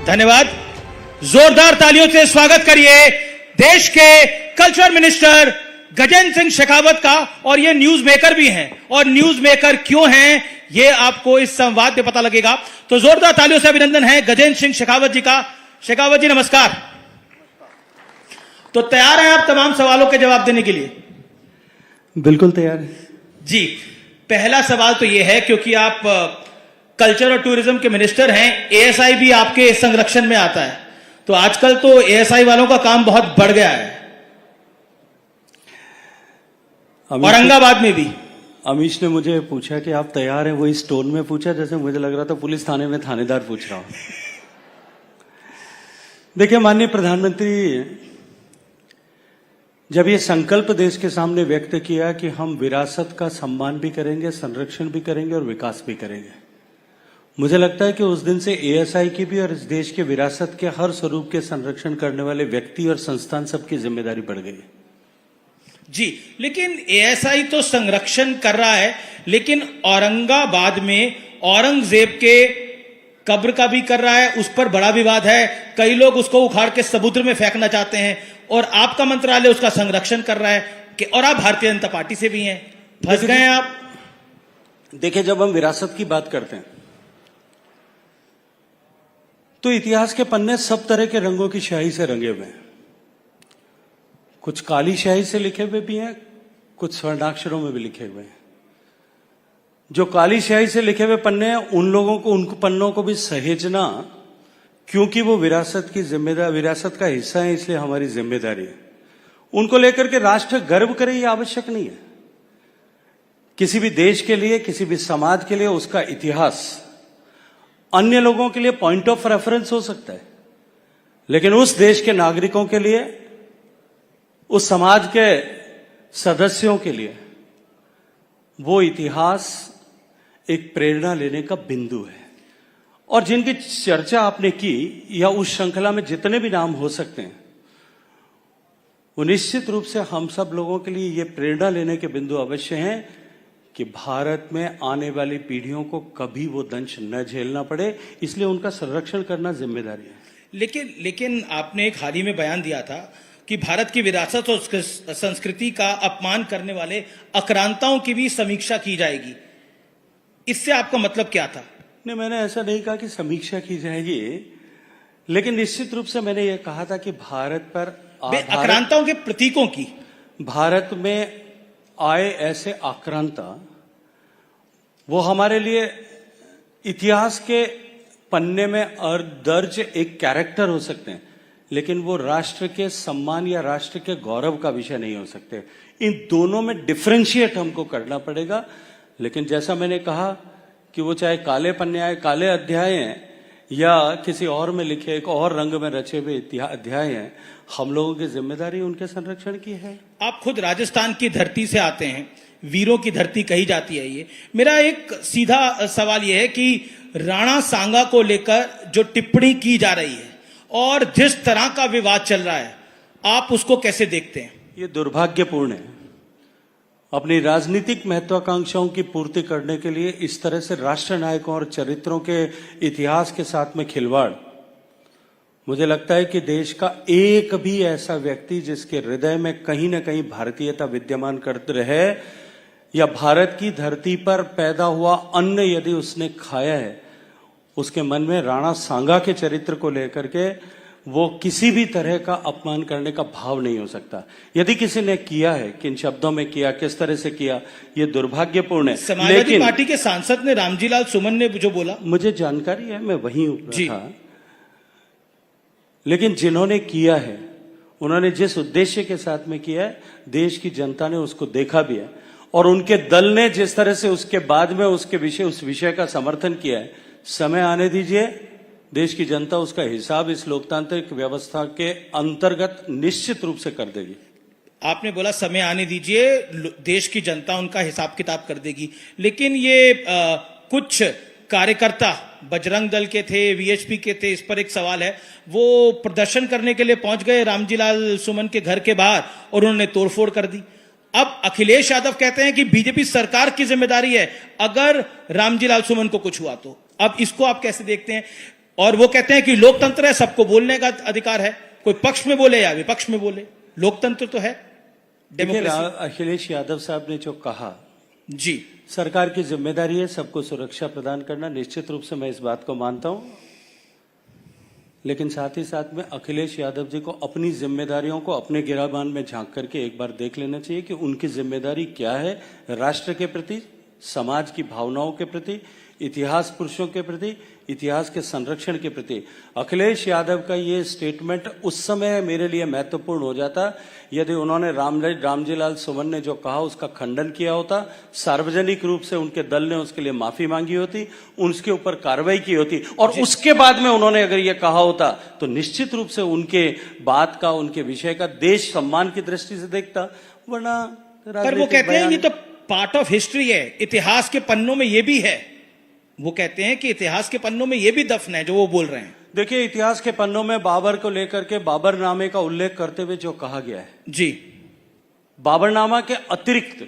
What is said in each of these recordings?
धन्यवाद। जोरदार तालियों से स्वागत करिए देश के कल्चर मिनिस्टर गजेंद्र सिंह शेखावत का। और ये न्यूज मेकर भी हैं, और न्यूज मेकर क्यों हैं ये आपको इस संवाद में पता लगेगा। तो जोरदार तालियों से अभिनंदन है गजेंद्र सिंह शेखावत जी का। शेखावत जी नमस्कार। तो तैयार हैं आप तमाम सवालों के जवाब देने के लिए? बिल्कुल तैयार है जी। पहला सवाल तो ये है, क्योंकि आप कल्चर और टूरिज्म के मिनिस्टर हैं, एएसआई भी आपके संरक्षण में आता है, तो आजकल तो एएसआई वालों का काम बहुत बढ़ गया है, औरंगाबाद में भी। अमीश ने मुझे पूछा कि आप तैयार हैं, वो इस टोन में पूछा जैसे मुझे लग रहा था पुलिस थाने में थानेदार पूछ रहा हूं। देखिए माननीय प्रधानमंत्री, जब ये संकल्प देश के सामने व्यक्त किया कि हम विरासत का सम्मान भी करेंगे, संरक्षण भी करेंगे और विकास भी करेंगे, मुझे लगता है कि उस दिन से एएसआई की भी और इस देश के विरासत के हर स्वरूप के संरक्षण करने वाले व्यक्ति और संस्थान सबकी जिम्मेदारी बढ़ गई जी। लेकिन एएसआई तो संरक्षण कर रहा है, लेकिन औरंगाबाद में औरंगजेब के कब्र का भी कर रहा है, उस पर बड़ा विवाद है। कई लोग उसको उखाड़ के समुद्र में फेंकना चाहते हैं, और आपका मंत्रालय उसका संरक्षण कर रहा है और आप भारतीय जनता पार्टी से भी हैं। फंस गए आप। देखिए, जब हम विरासत की बात करते हैं तो इतिहास के पन्ने सब तरह के रंगों की स्याही से रंगे हुए हैं। कुछ काली स्याही से लिखे हुए भी हैं, कुछ स्वर्णाक्षरों में भी लिखे हुए हैं। जो काली स्याही से लिखे हुए पन्ने हैं, उन लोगों को, उन पन्नों को भी सहेजना, क्योंकि वो विरासत की जिम्मेदारी, विरासत का हिस्सा है, इसलिए हमारी जिम्मेदारी है। उनको लेकर के राष्ट्र गर्व करे ये आवश्यक नहीं है। किसी भी देश के लिए, किसी भी समाज के लिए उसका इतिहास अन्य लोगों के लिए पॉइंट ऑफ रेफरेंस हो सकता है, लेकिन उस देश के नागरिकों के लिए, उस समाज के सदस्यों के लिए वो इतिहास एक प्रेरणा लेने का बिंदु है। और जिनकी चर्चा आपने की, या उस श्रृंखला में जितने भी नाम हो सकते हैं, वो निश्चित रूप से हम सब लोगों के लिए ये प्रेरणा लेने के बिंदु अवश्य हैं कि भारत में आने वाली पीढ़ियों को कभी वो दंश न झेलना पड़े, इसलिए उनका संरक्षण करना जिम्मेदारी है। लेकिन आपने एक हाल ही में बयान दिया था कि भारत की विरासत और संस्कृति का अपमान करने वाले आक्रांताओं की भी समीक्षा की जाएगी। इससे आपका मतलब क्या था? नहीं, मैंने ऐसा नहीं कहा कि समीक्षा की जाएगी, लेकिन निश्चित रूप से मैंने ये कहा था कि भारत पर आक्रांताओं के प्रतीकों की, भारत में आए ऐसे आक्रांता, वो हमारे लिए इतिहास के पन्ने में दर्ज एक कैरेक्टर हो सकते हैं, लेकिन वो राष्ट्र के सम्मान या राष्ट्र के गौरव का विषय नहीं हो सकते। इन दोनों में डिफरेंशिएट हमको करना पड़ेगा। लेकिन जैसा मैंने कहा कि वो चाहे काले पन्ने आए, काले अध्याय हैं, या किसी और में लिखे एक और रंग में रचे हुए अध्याय हैं, हम लोगों की जिम्मेदारी उनके संरक्षण की है। आप खुद राजस्थान की धरती से आते हैं, वीरों की धरती कही जाती है ये। मेरा एक सीधा सवाल ये है कि राणा सांगा को लेकर जो टिप्पणी की जा रही है और जिस तरह का विवाद चल रहा है, आप उसको कैसे देखते हैं? ये दुर्भाग्यपूर्ण है। अपनी राजनीतिक महत्वाकांक्षाओं की पूर्ति करने के लिए इस तरह से राष्ट्र नायकों और चरित्रों के इतिहास के साथ में खिलवाड़, मुझे लगता है कि देश का एक भी ऐसा व्यक्ति जिसके हृदय में कहीं ना कहीं भारतीयता विद्यमान करते रहे, या भारत की धरती पर पैदा हुआ अन्न यदि उसने खाया है, उसके मन में राणा सांगा के चरित्र को लेकर के वो किसी भी तरह का अपमान करने का भाव नहीं हो सकता। यदि किसी ने किया है, किन शब्दों में किया, किस तरह से किया, ये दुर्भाग्यपूर्ण है। समाजवादी पार्टी के सांसद ने, रामजीलाल सुमन ने जो बोला, मुझे जानकारी है, मैं वहीं था, लेकिन जिन्होंने किया है, उन्होंने जिस उद्देश्य के साथ में किया है, देश की जनता ने उसको देखा भी है, और उनके दल ने जिस तरह से उसके बाद में उसके विषय, उस विषय का समर्थन किया है, समय आने दीजिए, देश की जनता उसका हिसाब इस लोकतांत्रिक व्यवस्था के अंतर्गत निश्चित रूप से कर देगी। आपने बोला समय आने दीजिए, देश की जनता उनका हिसाब किताब कर देगी, लेकिन ये कुछ कार्यकर्ता बजरंग दल के थे, वीएचपी के थे, इस पर एक सवाल है। वो प्रदर्शन करने के लिए पहुंच गए रामजीलाल सुमन के घर के बाहर और उन्होंने तोड़फोड़ कर दी। अब अखिलेश यादव कहते हैं कि बीजेपी सरकार की जिम्मेदारी है अगर रामजीलाल सुमन को कुछ हुआ तो। अब इसको आप कैसे देखते हैं? और वो कहते हैं कि लोकतंत्र है, सबको बोलने का अधिकार है, कोई पक्ष में बोले या विपक्ष में बोले, लोकतंत्र तो है, डेमोक्रेसी। अखिलेश यादव साहब ने जो कहा, जी, सरकार की जिम्मेदारी है सबको सुरक्षा प्रदान करना, निश्चित रूप से मैं इस बात को मानता हूं, लेकिन साथ ही साथ में अखिलेश यादव जी को अपनी जिम्मेदारियों को अपने गिराबान में झांक करके एक बार देख लेना चाहिए कि उनकी जिम्मेदारी क्या है राष्ट्र के प्रति, समाज की भावनाओं के प्रति, इतिहास पुरुषों के प्रति, इतिहास के संरक्षण के प्रति। अखिलेश यादव का ये स्टेटमेंट उस समय मेरे लिए महत्वपूर्ण हो जाता यदि उन्होंने रामजी लाल सुमन ने जो कहा उसका खंडन किया होता, सार्वजनिक रूप से उनके दल ने उसके लिए माफी मांगी होती, उसके ऊपर कार्रवाई की होती, और उसके बाद में उन्होंने अगर ये कहा होता तो निश्चित रूप से उनके बात का, उनके विषय का देश सम्मान की दृष्टि से देखता, वरना पर वो कहते हैं ये तो पार्ट ऑफ हिस्ट्री है, इतिहास के पन्नों में ये भी है। वो कहते हैं कि इतिहास के पन्नों में ये भी दफन है जो वो बोल रहे हैं। देखिए, इतिहास के पन्नों में बाबर को लेकर के बाबरनामे का उल्लेख करते हुए जो कहा गया है, जी, बाबरनामा के अतिरिक्त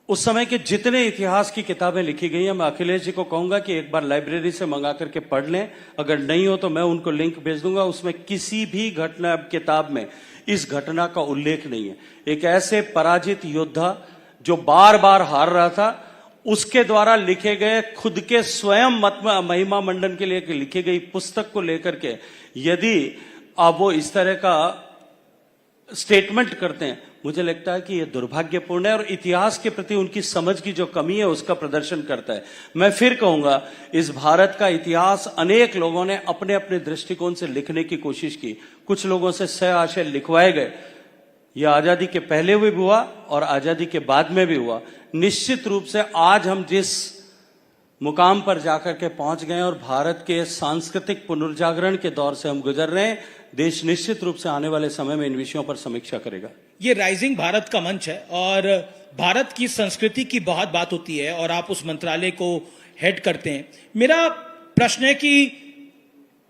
उस समय के जितने इतिहास की किताबें लिखी गई हैं, मैं अखिलेश जी को कहूंगा कि एक बार लाइब्रेरी से मंगा करके पढ़ लें, अगर नहीं हो तो मैं उनको लिंक भेज दूंगा। उसमें किसी भी घटना किताब में इस घटना का उल्लेख नहीं है। एक ऐसे पराजित योद्धा जो बार बार हार रहा था, उसके द्वारा लिखे गए खुद के स्वयं महिमा मंडन के लिए लिखी गई पुस्तक को लेकर के यदि आप वो इस तरह का स्टेटमेंट करते हैं, मुझे लगता है कि ये दुर्भाग्यपूर्ण है और इतिहास के प्रति उनकी समझ की जो कमी है उसका प्रदर्शन करता है। मैं फिर कहूंगा, इस भारत का इतिहास अनेक लोगों ने अपने अपने दृष्टिकोण से लिखने की कोशिश की, कुछ लोगों से सह आशय लिखवाए गए। यह आजादी के पहले भी हुआ और आजादी के बाद में भी हुआ। निश्चित रूप से आज हम जिस मुकाम पर जाकर के पहुंच गए और भारत के सांस्कृतिक पुनर्जागरण के दौर से हम गुजर रहे हैं, देश निश्चित रूप से आने वाले समय में इन विषयों पर समीक्षा करेगा। ये राइजिंग भारत का मंच है और भारत की संस्कृति की बहुत बात होती है और आप उस मंत्रालय को हेड करते हैं। मेरा प्रश्न है कि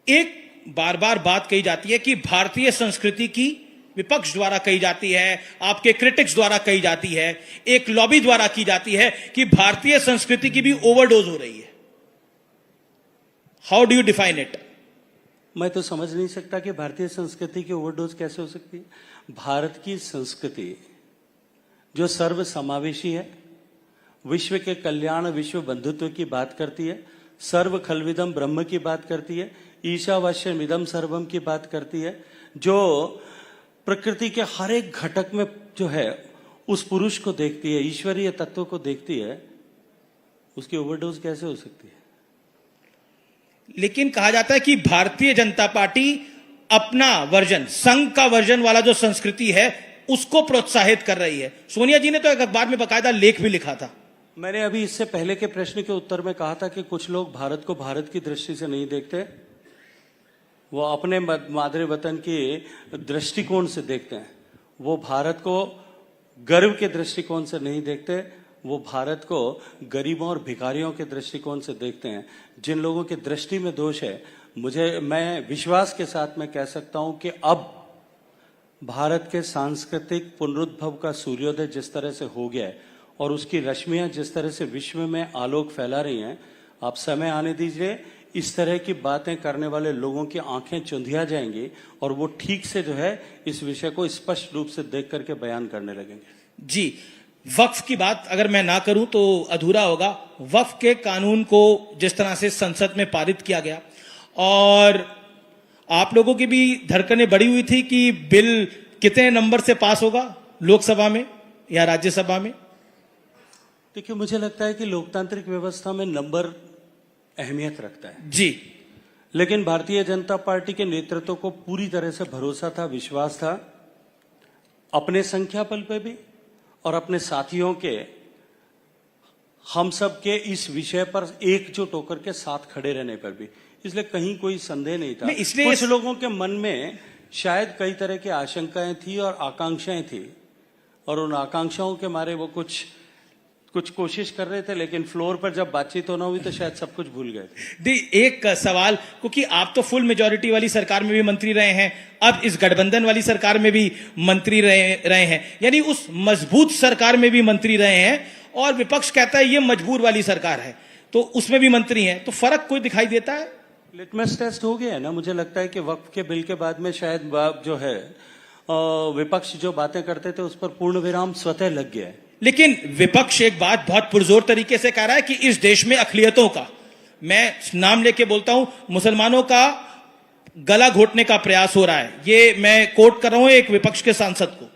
एक बार बार बात कही जाती है कि भारतीय संस्कृति की विपक्ष द्वारा कही जाती है, आपके क्रिटिक्स द्वारा कही जाती है, एक लॉबी द्वारा की जाती है कि भारतीय संस्कृति की भी ओवरडोज हो रही है। How do you define it? मैं तो समझ नहीं सकता कि भारतीय संस्कृति की ओवरडोज कैसे हो सकती है। भारत की संस्कृति जो सर्व समावेशी है, विश्व के कल्याण, विश्व बंधुत्व की बात करती है, सर्व खलविदम ब्रह्म की बात करती है, ईशावास्यम इदम सर्वम की बात करती है, जो प्रकृति के हर एक घटक में जो है उस पुरुष को देखती है, ईश्वरीय तत्व को देखती है, उसकी ओवरडोज कैसे हो सकती है? लेकिन कहा जाता है कि भारतीय जनता पार्टी अपना वर्जन, संघ का वर्जन वाला जो संस्कृति है उसको प्रोत्साहित कर रही है। सोनिया जी ने तो एक अखबार में बकायदा लेख भी लिखा था। मैंने अभी इससे पहले के प्रश्न के उत्तर में कहा था कि कुछ लोग भारत को भारत की दृष्टि से नहीं देखते, वो अपने मादरे वतन की दृष्टिकोण से देखते हैं। वो भारत को गर्व के दृष्टिकोण से नहीं देखते, वो भारत को गरीबों और भिखारियों के दृष्टिकोण से देखते हैं। जिन लोगों की दृष्टि में दोष है, मैं विश्वास के साथ में कह सकता हूं कि अब भारत के सांस्कृतिक पुनरुद्भव का सूर्योदय जिस तरह से हो गया है और उसकी रश्मियां जिस तरह से विश्व में आलोक फैला रही हैं, आप समय आने दीजिए, इस तरह की बातें करने वाले लोगों की आंखें चुंधिया जाएंगी और वो ठीक से जो है इस विषय को स्पष्ट रूप से देख करके बयान करने लगेंगे। जी, वक्फ की बात अगर मैं ना करूं तो अधूरा होगा। वक्फ के कानून को जिस तरह से संसद में पारित किया गया और आप लोगों की भी धड़कनें बढ़ी हुई थी कि बिल कितने नंबर से पास होगा, लोकसभा में या राज्यसभा में? देखिए, मुझे लगता है कि लोकतांत्रिक व्यवस्था में नंबर अहमियत रखता है जी, लेकिन भारतीय जनता पार्टी के नेतृत्व को पूरी तरह से भरोसा था, विश्वास था, अपने संख्या बल पे भी और अपने साथियों के, हम सब के इस विषय पर एकजुट होकर के साथ खड़े रहने पर भी, इसलिए कहीं कोई संदेह नहीं था। कुछ लोगों के मन में शायद कई तरह की आशंकाएं थी और आकांक्षाएं थी और उन आकांक्षाओं के मारे वो कुछ कोशिश कर रहे थे, लेकिन फ्लोर पर जब बातचीत होना हुई तो शायद सब कुछ भूल गए थे। एक सवाल, क्योंकि आप तो फुल मेजॉरिटी वाली सरकार में भी मंत्री रहे हैं, अब इस गठबंधन वाली सरकार में भी मंत्री रहे हैं, यानी उस मजबूत सरकार में भी मंत्री रहे हैं और विपक्ष कहता है ये मजबूर वाली सरकार है, तो उसमें भी मंत्री हैं, तो फर्क कोई दिखाई देता है? लिटमस टेस्ट हो गया है ना। मुझे लगता है कि वक्फ के बिल के बाद में शायद जो है विपक्ष जो बातें करते थे उस पर पूर्ण विराम स्वतः लग गया है। लेकिन विपक्ष एक बात बहुत पुरजोर तरीके से कह रहा है कि इस देश में अक़लियतों का, मैं नाम लेके बोलता हूं, मुसलमानों का गला घोटने का प्रयास हो रहा है। ये मैं कोट कर रहा हूं एक विपक्ष के सांसद को।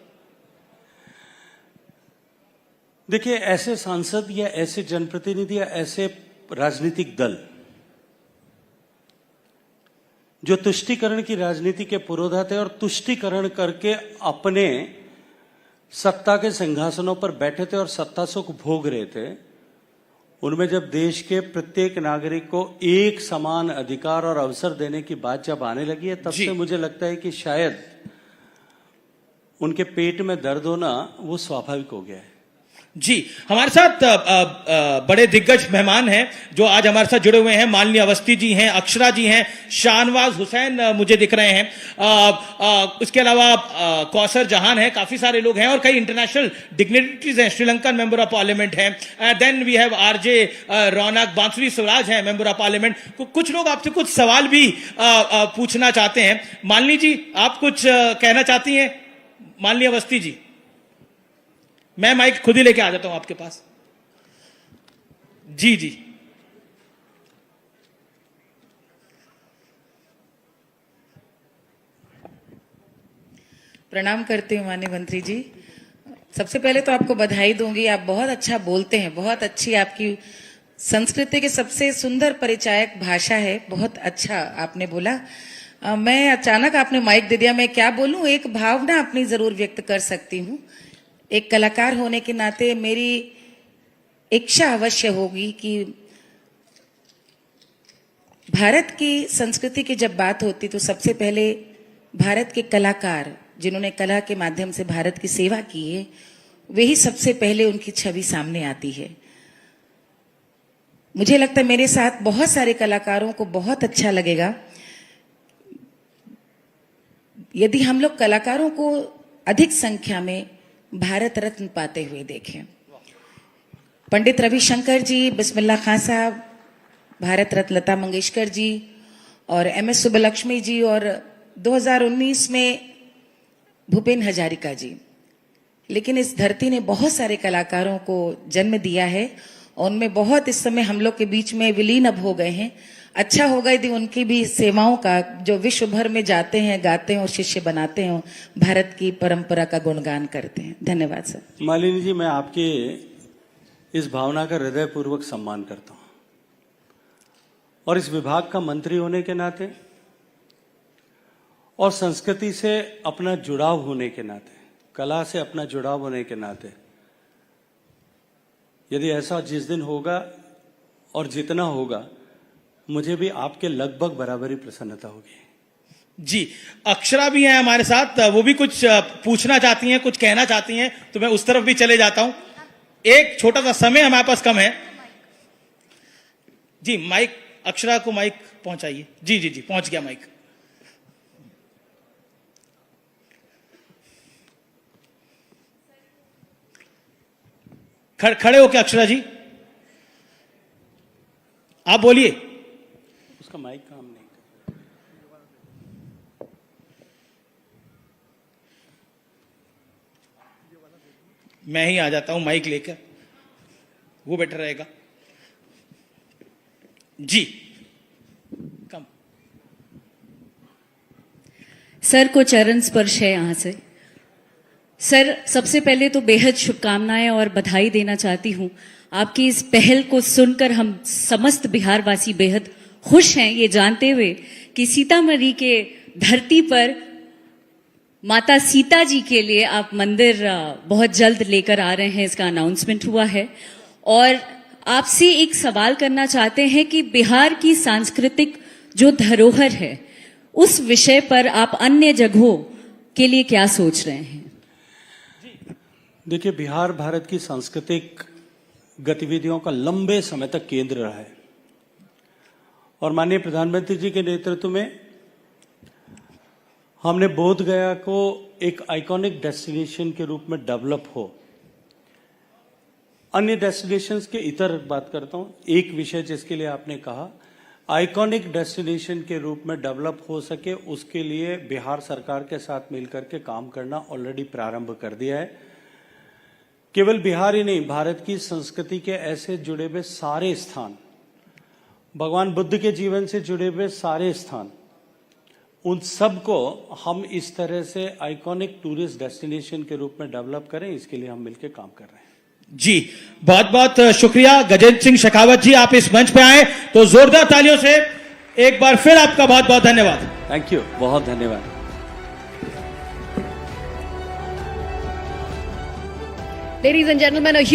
देखिए, ऐसे सांसद या ऐसे जनप्रतिनिधि या ऐसे राजनीतिक दल जो तुष्टीकरण की राजनीति के पुरोधा थे और तुष्टीकरण करके अपने सत्ता के सिंहासनों पर बैठे थे और सत्ता सुख भोग रहे थे, उनमें जब देश के प्रत्येक नागरिक को एक समान अधिकार और अवसर देने की बात जब आने लगी है, तब से मुझे लगता है कि शायद उनके पेट में दर्द होना वो स्वाभाविक हो गया है। जी, हमारे साथ बड़े दिग्गज मेहमान हैं जो आज हमारे साथ जुड़े हुए हैं। मालिनी अवस्थी जी हैं, अक्षरा जी हैं, शाहनवाज हुसैन मुझे दिख रहे हैं, इसके अलावा कौसर जहान है, काफी सारे लोग हैं और कई इंटरनेशनल डिग्निटरीज हैं, श्रीलंकन मेंबर ऑफ पार्लियामेंट हैं। देन वी हैव आरजे रौनक, बांसुरी स्वराज हैं मेंबर ऑफ पार्लियामेंट। कुछ लोग आपसे कुछ सवाल भी पूछना चाहते हैं। मालिनी जी, आप कुछ कहना चाहती हैं? मालिनी अवस्थी जी, मैं माइक खुद ही लेके आ जाता हूं आपके पास। जी जी, प्रणाम करती हूँ माननीय मंत्री जी। सबसे पहले तो आपको बधाई दूंगी, आप बहुत अच्छा बोलते हैं, बहुत अच्छी आपकी संस्कृति की सबसे सुंदर परिचायक भाषा है, बहुत अच्छा आपने बोला। मैं अचानक आपने माइक दे दिया, मैं क्या बोलूं, एक भावना अपनी जरूर व्यक्त कर सकती हूँ। एक कलाकार होने के नाते मेरी इच्छा अवश्य होगी कि भारत की संस्कृति की जब बात होती तो सबसे पहले भारत के कलाकार जिन्होंने कला के माध्यम से भारत की सेवा की है, वही सबसे पहले उनकी छवि सामने आती है। मुझे लगता है मेरे साथ बहुत सारे कलाकारों को बहुत अच्छा लगेगा यदि हम लोग कलाकारों को अधिक संख्या में भारत रत्न पाते हुए देखें। पंडित रविशंकर जी, बिस्मिल्लाह खान साहब, भारत रत्न लता मंगेशकर जी और MS सुब्बलक्ष्मी जी और 2019 में भूपेन हजारिका जी। लेकिन इस धरती ने बहुत सारे कलाकारों को जन्म दिया है और उनमें बहुत इस समय हम लोग के बीच में विलीन अब हो गए हैं। अच्छा होगा यदि उनकी भी सेवाओं का जो विश्व भर में जाते हैं, गाते हैं और शिष्य बनाते हैं, भारत की परंपरा का गुणगान करते हैं। धन्यवाद सर। मालिनी जी, मैं आपके इस भावना का हृदयपूर्वक सम्मान करता हूं और इस विभाग का मंत्री होने के नाते और संस्कृति से अपना जुड़ाव होने के नाते, कला से अपना जुड़ाव होने के नाते, यदि ऐसा जिस दिन होगा और जितना होगा, मुझे भी आपके लगभग बराबरी प्रसन्नता होगी। जी, अक्षरा भी हैं हमारे साथ, वो भी कुछ पूछना चाहती हैं, कुछ कहना चाहती हैं, तो मैं उस तरफ भी चले जाता हूं। एक छोटा सा समय हमारे पास कम है। जी, माइक, अक्षरा को माइक पहुंचाइए। जी जी जी, पहुंच गया माइक। खड़े हो क्या अक्षरा जी? आप बोलिए। उसका माइक काम नहीं। मैं ही आ जाता हूं माइक लेकर, वो बेटर रहेगा। जी, कम। सर को चरण स्पर्श है यहां से। सर, सबसे पहले तो बेहद शुभकामनाएं और बधाई देना चाहती हूं। आपकी इस पहल को सुनकर हम समस्त बिहारवासी बेहद खुश हैं, ये जानते हुए कि सीतामढ़ी के धरती पर माता सीता जी के लिए आप मंदिर बहुत जल्द लेकर आ रहे हैं, इसका अनाउंसमेंट हुआ है। और आपसे एक सवाल करना चाहते हैं कि बिहार की सांस्कृतिक जो धरोहर है, उस विषय पर आप अन्य जगहों के लिए क्या सोच रहे हैं? देखिए, बिहार भारत की सांस्कृतिक गतिविधियों का लंबे समय तक केंद्र रहा है और माननीय प्रधानमंत्री जी के नेतृत्व में हमने बोध गया को एक आइकॉनिक डेस्टिनेशन के रूप में डेवलप हो। अन्य डेस्टिनेशंस के इतर बात करता हूं। एक विषय जिसके लिए आपने कहा, आइकॉनिक डेस्टिनेशन के रूप में डेवलप हो सके, उसके लिए बिहार सरकार के साथ मिलकर के काम करना ऑलरेडी प्रारंभ कर दिया है। केवल बिहार ही नहीं, भारत की संस्कृति के ऐसे जुड़े हुए सारे स्थान, भगवान बुद्ध के जीवन से जुड़े हुए सारे स्थान, उन सब को हम इस तरह से आइकॉनिक टूरिस्ट डेस्टिनेशन के रूप में डेवलप करें, इसके लिए हम मिलकर काम कर रहे हैं। जी, बहुत बहुत शुक्रिया गजेंद्र सिंह शेखावत जी, आप इस मंच पे आए तो जोरदार तालियों से एक बार फिर आपका बहुत बहुत धन्यवाद। थैंक यू, बहुत धन्यवाद। Ladies and gentlemen, a huge